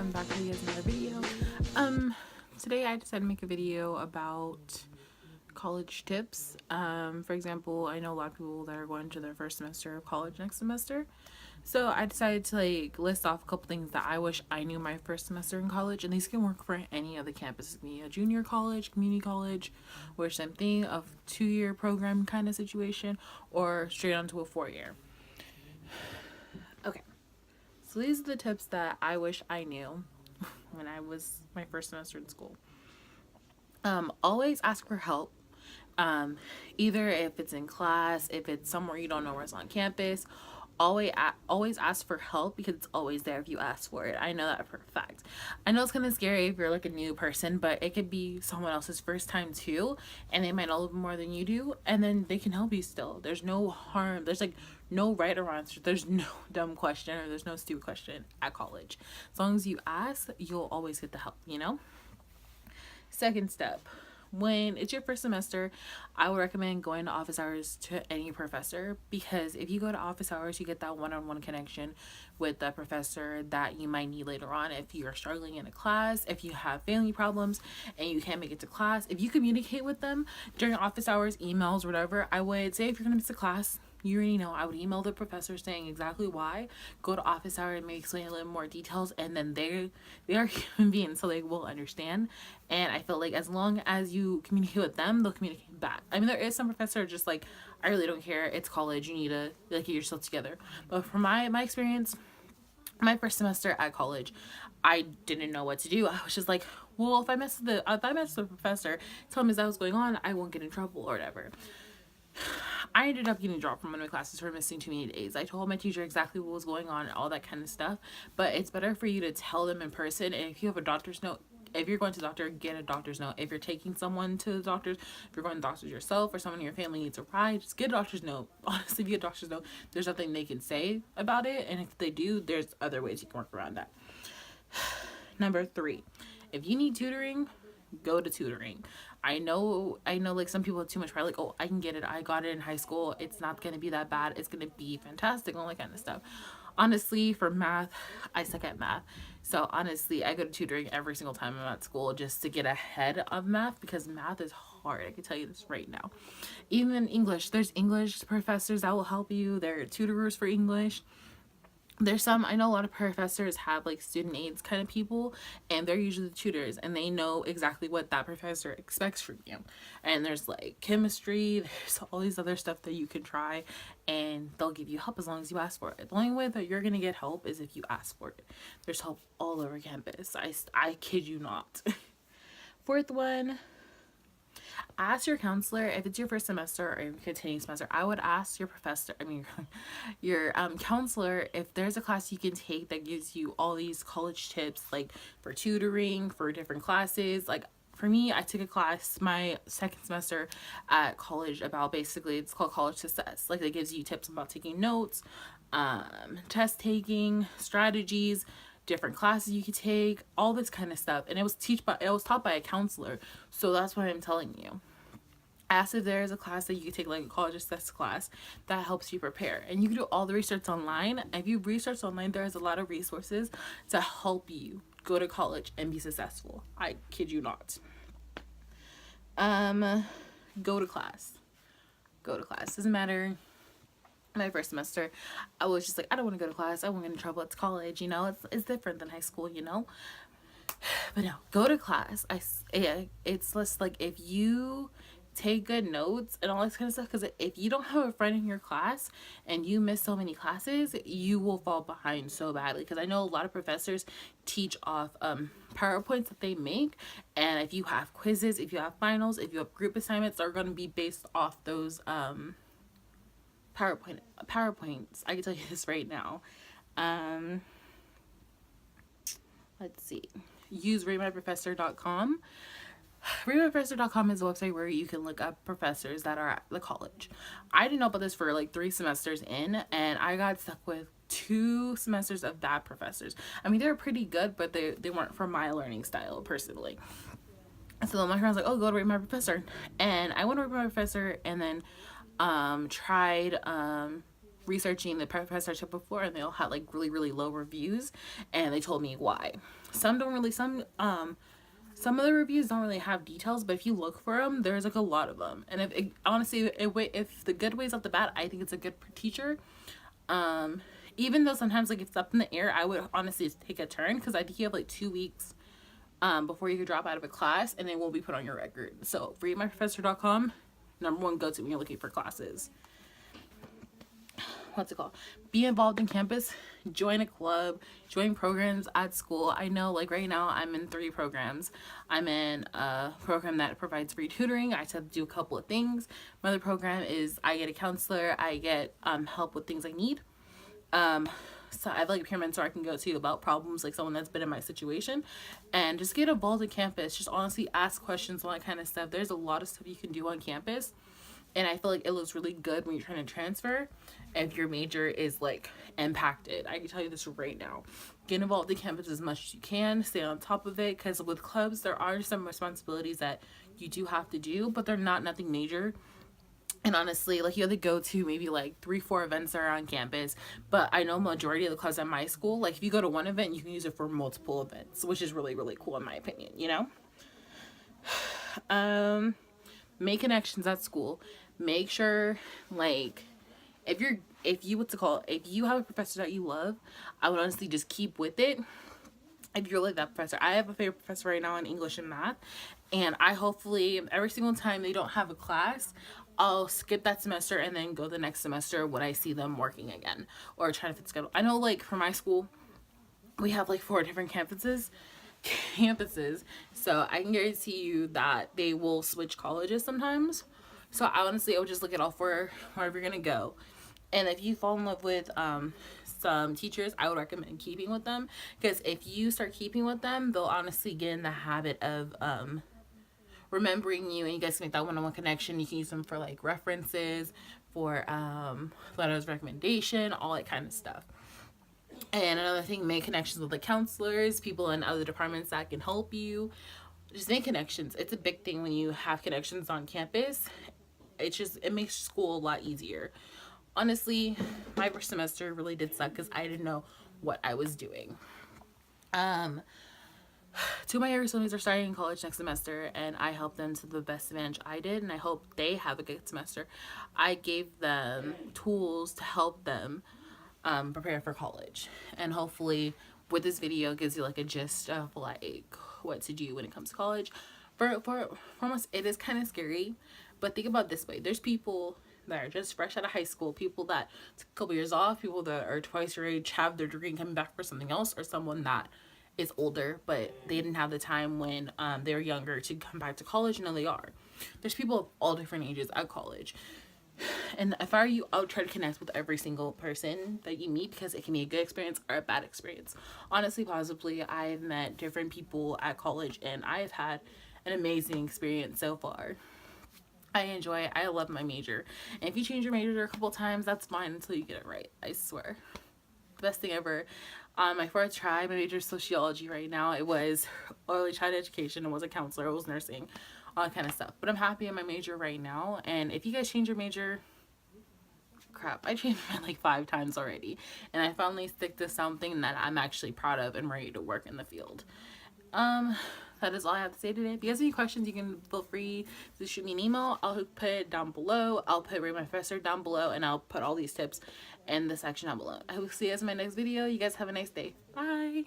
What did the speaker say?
coming back to you guys another video. Today I decided to make a video about college tips. For example, I know a lot of people that are going to their first semester of college next semester. So I decided to list off a couple things that I wish I knew my first semester in college, and these can work for any of the campuses. It can be a junior college, community college, or same thing, a 2-year program kind of situation, or straight on to a 4-year. Okay. So these are the tips that I wish I knew when I was my first semester in school. Always ask for help. Either if it's in class, if it's somewhere you don't know where it's on campus, always ask for help because it's always there if you ask for it. I know that for a fact. I know it's kind of scary if you're like a new person, but it could be someone else's first time too, and they might know a little more than you do, and then they can help you still. There's no harm. There's no right or wrong answer. There's no dumb question or there's no stupid question at college. As long as you ask, you'll always get the help, you know? Second step. When it's your first semester, I would recommend going to office hours to any professor, because if you go to office hours, you get that one-on-one connection with the professor that you might need later on if you're struggling in a class, if you have family problems and you can't make it to class. If you communicate with them during office hours, emails, whatever, I would say if you're going to miss a class, you already know, I would email the professor saying exactly why, go to office hour and maybe explain a little more details, and then they are human beings, so they will understand. And I feel like as long as you communicate with them, they'll communicate back. I mean, there is some professors just like, I really don't care, it's college, you need to get yourself together. But from my experience, my first semester at college, I didn't know what to do. I was just like, well, if I mess with the professor, tell me that was going on, I won't get in trouble or whatever. I ended up getting dropped from one of my classes for missing too many days. I told my teacher exactly what was going on and all that kind of stuff, but it's better for you to tell them in person. And if you have a doctor's note, if you're going to the doctor, get a doctor's note. If you're taking someone to the doctors, if you're going to the doctors yourself or someone in your family needs a ride, just get a doctor's note. Honestly, if you get a doctor's note, there's nothing they can say about it, and if they do, there's other ways you can work around that. Number 3, if you need tutoring, go to tutoring. I know like some people have too much pride, like, oh, I can get it, I got it in high school, it's not gonna be that bad, it's gonna be fantastic, all that kind of stuff. Honestly, for math, I suck at math, so honestly I go to tutoring every single time I'm at school just to get ahead of math, because math is hard. I can tell you this right now. Even English, there's English professors that will help you. There are tutors for English. There's some, I know a lot of professors have like student aides kind of people, and they're usually the tutors, and they know exactly what that professor expects from you. And there's like chemistry, there's all these other stuff that you can try, and they'll give you help as long as you ask for it. The only way that you're gonna get help is if you ask for it. There's help all over campus. I kid you not. Fourth one, ask your counselor. If it's your first semester or your continuing semester, I would ask your your counselor if there's a class you can take that gives you all these college tips, like for tutoring, for different classes. Like for me, I took a class my second semester at college about, basically it's called college success. Like it gives you tips about taking notes, test taking strategies, different classes you could take, all this kind of stuff. And it was taught by a counselor. So that's what I'm telling you. Ask if there is a class that you could take, like a college assess class, that helps you prepare. And you can do all the research online. If you research online, there's a lot of resources to help you go to college and be successful. I kid you not. Go to class. Doesn't matter. My first semester, I was just like, I don't want to go to class, I won't get in trouble, it's college, you know, it's different than high school, you know. But no, go to class. It's less like, if you take good notes and all this kind of stuff, because if you don't have a friend in your class and you miss so many classes, you will fall behind so badly. Because I know a lot of professors teach off PowerPoints that they make, and if you have quizzes, if you have finals, if you have group assignments, they're going to be based off those PowerPoints. I can tell you this right now. Let's see. Use ratemyprofessor.com. ratemyprofessor.com is a website where you can look up professors that are at the college. I didn't know about this for like 3 semesters in, and I got stuck with 2 semesters of bad professors. I mean, they were pretty good, but they weren't for my learning style personally. So my friend was like, oh, go to Rate My Professor. And I went to Rate My Professor, and then tried researching the professorship before, and they all had like really really low reviews, and they told me why. Some don't really, some of the reviews don't really have details, but if you look for them, there's like a lot of them. And if it, honestly, if the good weighs off the bat, I think it's a good teacher. Even though sometimes like it's up in the air, I would honestly just take a turn, because I think you have like 2 weeks before you can drop out of a class, and it will be put on your record. So readmyprofessor.com, number one go to when you're looking for classes. What's it called? Be involved in campus, join a club, join programs at school. I know like right now I'm in 3 programs. I'm in a program that provides free tutoring. I just have to do a couple of things. My other program is I get a counselor. I get help with things I need. So I have like a peer mentor I can go to about problems, like someone that's been in my situation, and just get involved in campus. Just honestly ask questions, all that kind of stuff. There's a lot of stuff you can do on campus, and I feel like it looks really good when you're trying to transfer if your major is like impacted. I can tell you this right now. Get involved in campus as much as you can. Stay on top of it, because with clubs there are some responsibilities that you do have to do, but they're not nothing major. And honestly, like you have to go to maybe like 3-4 events that are on campus. But I know majority of the clubs at my school, like if you go to one event, you can use it for multiple events, which is really, really cool in my opinion, you know? Make connections at school. Make sure like if you have a professor that you love, I would honestly just keep with it. If you're like that professor, I have a favorite professor right now in English and math, and I hopefully every single time they don't have a class, I'll skip that semester and then go the next semester when I see them working again, or try to fit the schedule. I know like for my school, we have like 4 different campuses, so I can guarantee you that they will switch colleges sometimes. So I would just look at all 4 wherever you're gonna go. And if you fall in love with some teachers, I would recommend keeping with them, because if you start keeping with them, they'll honestly get in the habit of remembering you, and you guys can make that one-on-one connection. You can use them for like references, for letters of recommendation, all that kind of stuff. And another thing, make connections with the counselors, people in other departments that can help you. Just make connections. It's a big thing when you have connections on campus. It makes school a lot easier. Honestly, my first semester really did suck because I didn't know what I was doing. 2 of my younger siblings are starting in college next semester, and I helped them to the best advantage I did, and I hope they have a good semester. I gave them tools to help them prepare for college, and hopefully with this video gives you like a gist of like what to do when it comes to college. For us, it is kind of scary, but think about it this way. There's people that are just fresh out of high school, people that took a couple years off, people that are twice your age, have their degree and coming back for something else, or someone that is older but they didn't have the time when they were younger to come back to college. No, they are. There's people of all different ages at college, and if I were you, I would try to connect with every single person that you meet, because it can be a good experience or a bad experience. Honestly, possibly, I've met different people at college, and I've had an amazing experience so far. I enjoy it. I love my major. And if you change your major a couple times, that's fine until you get it right. I swear. The best thing ever. My first try, my major is sociology right now. It was early childhood education. It was a counselor. It was nursing. All that kind of stuff. But I'm happy in my major right now. And if you guys change your major, crap, I changed mine like 5 times already. And I finally stick to something that I'm actually proud of and ready to work in the field. That is all I have to say today. If you guys have any questions, you can feel free to shoot me an email. I'll put it down below. I'll put Rate My Professor down below, and I'll put all these tips in the section down below. I will see you guys in my next video. You guys have a nice day. Bye.